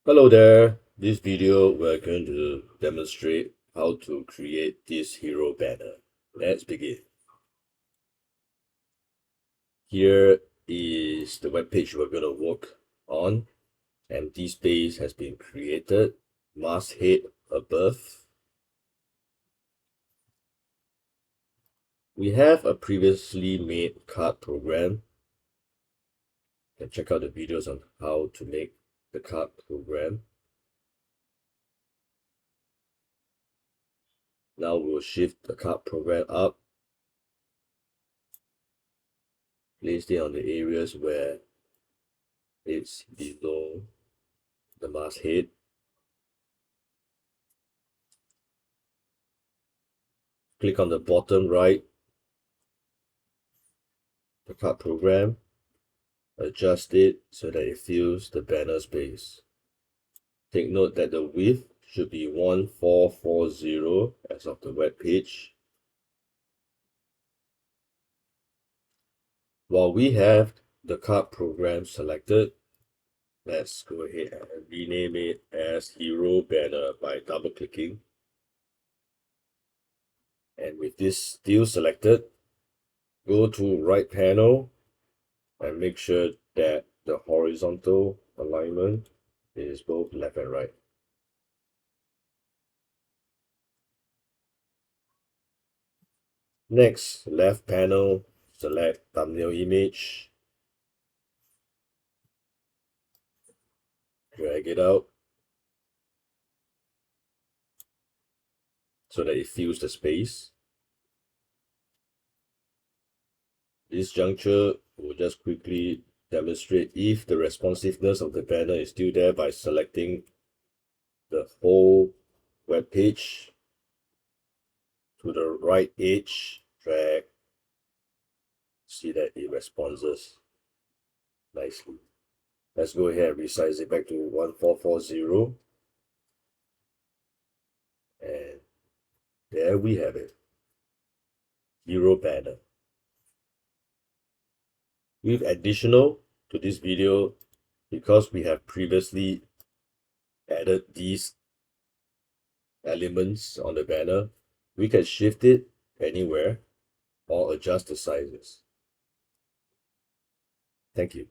Hello there. This video we're going to demonstrate how to create this hero banner. Let's begin. Here is the web page we're going to work on. Empty space has been created. Masthead above. We have a previously made card program. You can check out the videos on how to make the card program. Now we'll shift the card program up. Place it on the areas where it's below the masthead. Click on the bottom right, the card program, adjust it so that it fills the banner space. Take note that the width should be 1440 as of the web page. While we have the card program selected, let's go ahead and rename it as Hero Banner by double clicking. And with this still selected, go to right panel and make sure that the horizontal alignment is both left and right. Next, left panel, select thumbnail image, drag it out so that it fills the space. This juncture will just quickly demonstrate if the responsiveness of the banner is still there by selecting the whole web page to the right edge, drag, see that it responds nicely. Let's go ahead and resize it back to 1440. And there we have it. Hero banner. With additional to this video, because we have previously added these elements on the banner, we can shift it anywhere or adjust the sizes. Thank you.